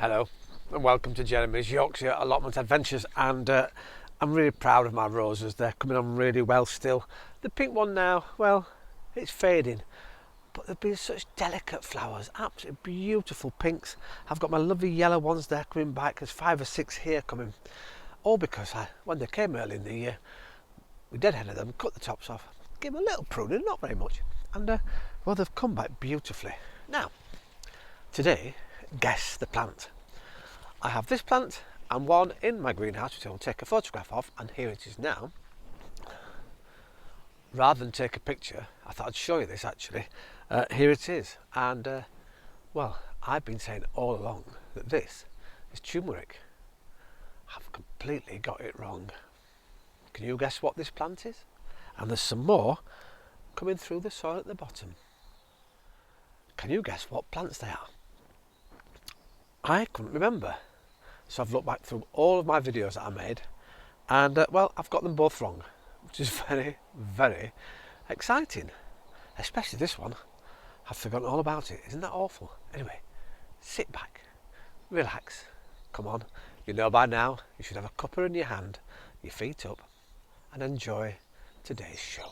Hello and welcome to Jeremy's Yorkshire Allotment Adventures, and I'm really proud of my roses. They're coming on really well still. The pink one now, well, it's fading, but they've been such delicate flowers, absolutely beautiful pinks. I've got my lovely yellow ones there coming back. There's 5 or 6 here coming, all because when they came early in the year, we deadheaded them, cut the tops off, gave them a little pruning, not very much, and well, they've come back beautifully. Now, today, guess the plant. I have this plant and one in my greenhouse which I will take a photograph of, and here it is now. Rather than take a picture, I thought I'd show you this actually. Here it is, and well, I've been saying all along that this is turmeric. I've completely got it wrong. Can you guess what this plant is? And there's some more coming through the soil at the bottom. Can you guess what plants they are? I couldn't remember, so I've looked back through all of my videos that I made, and well, I've got them both wrong, which is very, very exciting. Especially this one. I've forgotten all about it. Isn't that awful? Anyway, sit back, relax, come on. You know by now you should have a cuppa in your hand, your feet up, and enjoy today's show.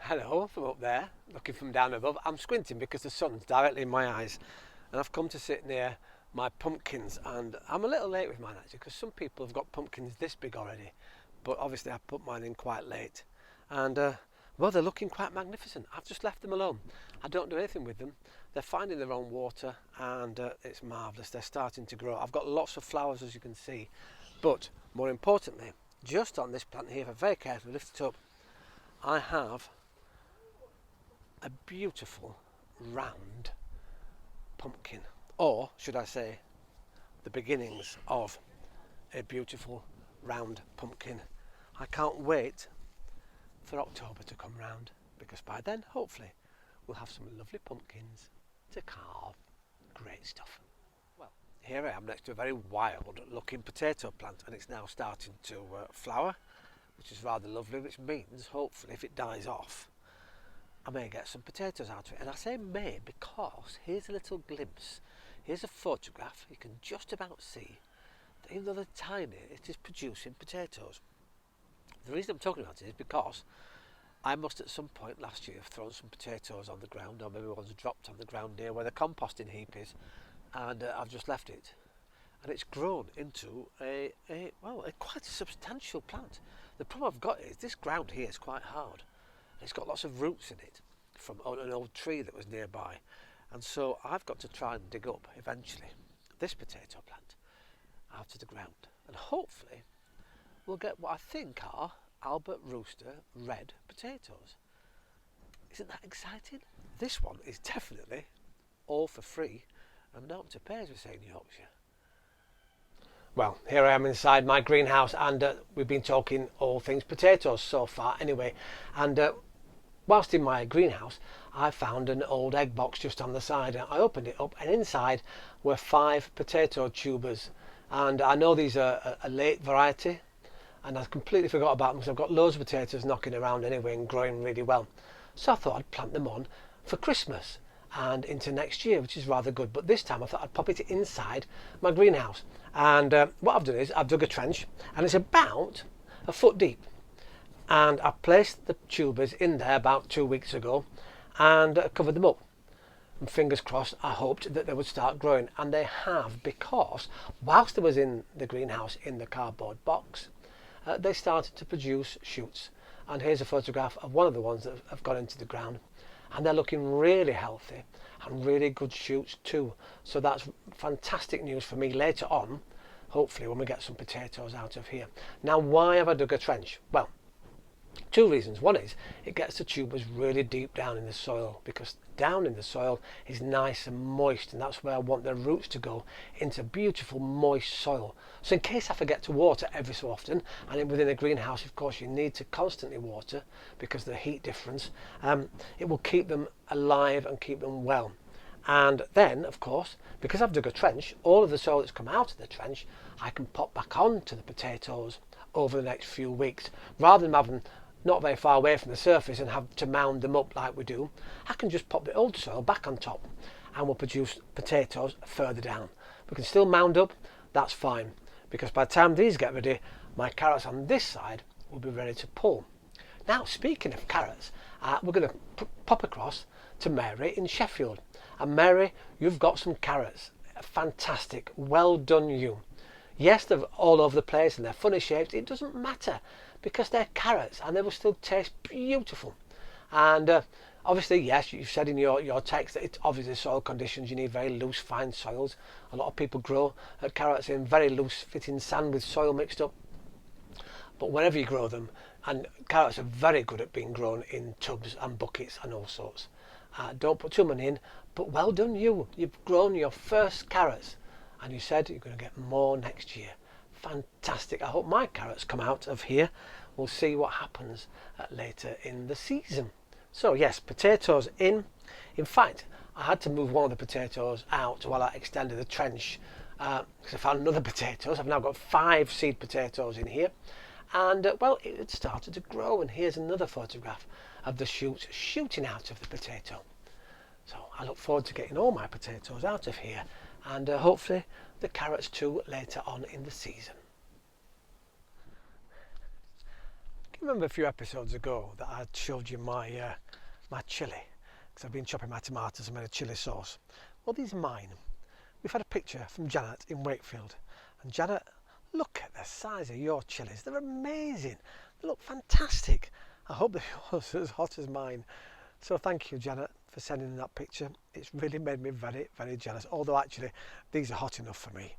Hello from up there, looking from down above. I'm squinting because the sun's directly in my eyes, and I've come to sit near my pumpkins, and I'm a little late with mine actually, because some people have got pumpkins this big already, but obviously I put mine in quite late, and well, they're looking quite magnificent. I've just left them alone. I don't do anything with them. They're finding their own water, and it's marvellous. They're starting to grow. I've got lots of flowers, as you can see, but more importantly, just on this plant here, if I very carefully lift it up, I have a beautiful round pumpkin, or should I say the beginnings of a beautiful round pumpkin. I can't wait for October to come round, because by then hopefully we'll have some lovely pumpkins to carve. Great stuff. Well, here I am next to a very wild looking potato plant, and it's now starting to flower, which is rather lovely, which means hopefully if it dies off I may get some potatoes out of it. And I say may because here's a little glimpse. Here's a photograph. You can just about see that even though they're tiny, it is producing potatoes. The reason I'm talking about it is because I must at some point last year have thrown some potatoes on the ground, or maybe one's dropped on the ground near where the composting heap is, and I've just left it. And it's grown into a quite a substantial plant. The problem I've got is this ground here is quite hard. It's got lots of roots in it from an old tree that was nearby, and so I've got to try and dig up eventually this potato plant out of the ground, and hopefully we'll get what I think are Albert Rooster red potatoes. Isn't that exciting? This one is definitely all for free and not to pay, as we say in Yorkshire. Well, here I am inside my greenhouse, and we've been talking all things potatoes so far anyway, and whilst in my greenhouse I found an old egg box just on the side, and I opened it up, and inside were 5 potato tubers, and I know these are a late variety, and I completely forgot about them because I've got loads of potatoes knocking around anyway and growing really well, so I thought I'd plant them on for Christmas and into next year, which is rather good. But this time I thought I'd pop it inside my greenhouse, and what I've done is I've dug a trench, and it's about a foot deep, and I placed the tubers in there about 2 weeks ago and covered them up, and fingers crossed I hoped that they would start growing, and they have, because whilst I was in the greenhouse in the cardboard box, they started to produce shoots, and here's a photograph of one of the ones that have gone into the ground, and they're looking really healthy and really good shoots too. So that's fantastic news for me later on, hopefully when we get some potatoes out of here. Now, why have I dug a trench? Well, 2 reasons. One is it gets the tubers really deep down in the soil, because down in the soil is nice and moist, and that's where I want their roots to go, into beautiful moist soil. So in case I forget to water every so often, and within a greenhouse of course you need to constantly water because of the heat difference, it will keep them alive and keep them well. And then, of course, because I've dug a trench, all of the soil that's come out of the trench, I can pop back onto the potatoes over the next few weeks. Rather than having not very far away from the surface and have to mound them up like we do, I can just pop the old soil back on top and we'll produce potatoes further down. We can still mound up, that's fine, because by the time these get ready, my carrots on this side will be ready to pull. Now, speaking of carrots, we're going to pop across to Mary in Sheffield. And Mary, you've got some carrots. Fantastic. Well done, you. Yes, they're all over the place and they're funny shapes. It doesn't matter because they're carrots and they will still taste beautiful. And obviously, yes, you've said in your text that it's obviously soil conditions. You need very loose, fine soils. A lot of people grow carrots in very loose fitting sand with soil mixed up. But wherever you grow them, and carrots are very good at being grown in tubs and buckets and all sorts. Don't put too many in, but well done you. You've grown your first carrots and you said you're going to get more next year. Fantastic. I hope my carrots come out of here. We'll see what happens later in the season. So yes, potatoes in. In fact, I had to move one of the potatoes out while I extended the trench because I found another potatoes. I've now got 5 seed potatoes in here. And well, it had started to grow, and here's another photograph of the shoots shooting out of the potato. So I look forward to getting all my potatoes out of here, and hopefully the carrots too later on in the season. Can you remember a few episodes ago that I showed you my chilli? Because I've been chopping my tomatoes and made a chilli sauce. Well, these are mine. We've had a picture from Janet in Wakefield, and Janet, look at the size of your chillies. They're amazing. They look fantastic. I hope they're as hot as mine. So thank you, Janet, for sending in that picture. It's really made me very, very jealous. Although actually, these are hot enough for me.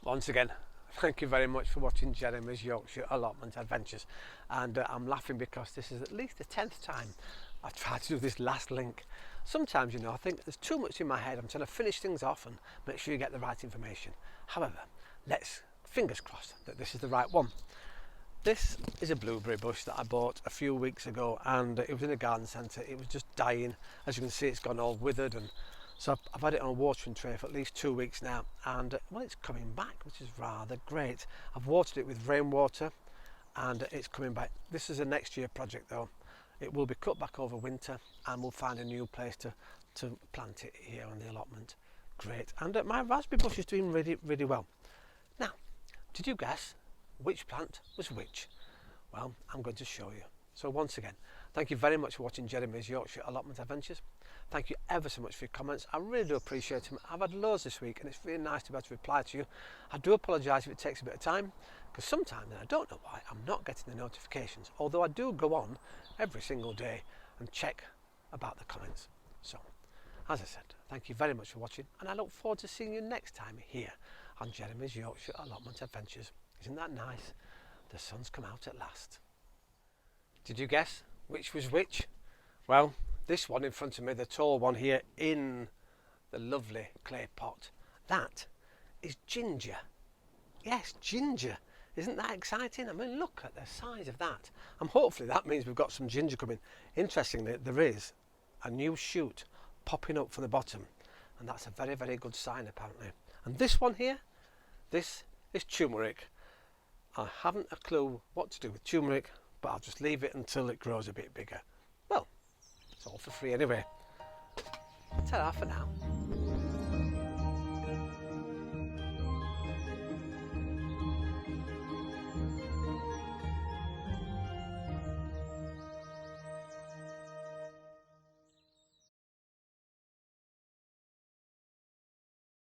Once again, thank you very much for watching Jeremy's Yorkshire Allotment Adventures. And I'm laughing because this is at least the 10th time I've tried to do this last link. Sometimes, you know, I think there's too much in my head. I'm trying to finish things off and make sure you get the right information. However, fingers crossed that this is the right one. This is a blueberry bush that I bought a few weeks ago, and it was in a garden centre. It was just dying. As you can see, it's gone all withered, and so I've had it on a watering tray for at least 2 weeks now, and well, it's coming back, which is rather great. I've watered it with rainwater and it's coming back. This is a next year project though. It will be cut back over winter and we'll find a new place to plant it here on the allotment. Great. And my raspberry bush is doing really, really well. Now, did you guess which plant was which? Well, I'm going to show you. So once again, thank you very much for watching Jeremy's Yorkshire Allotment Adventures. Thank you ever so much for your comments. I really do appreciate them. I've had loads this week and it's really nice to be able to reply to you. I do apologise if it takes a bit of time, because sometimes, and I don't know why, I'm not getting the notifications, although I do go on every single day and check about the comments. So, as I said, thank you very much for watching, and I look forward to seeing you next time here on Jeremy's Yorkshire Allotment Adventures. Isn't that nice? The sun's come out at last. Did you guess which was which? Well, this one in front of me, the tall one here in the lovely clay pot, that is ginger. Yes, ginger. Isn't that exciting? I mean, look at the size of that. And hopefully that means we've got some ginger coming. Interestingly, there is a new shoot popping up from the bottom, and that's a very, very good sign apparently. And this one here, this is turmeric. I haven't a clue what to do with turmeric, but I'll just leave it until it grows a bit bigger. Well, it's all for free anyway. Ta-ra for now.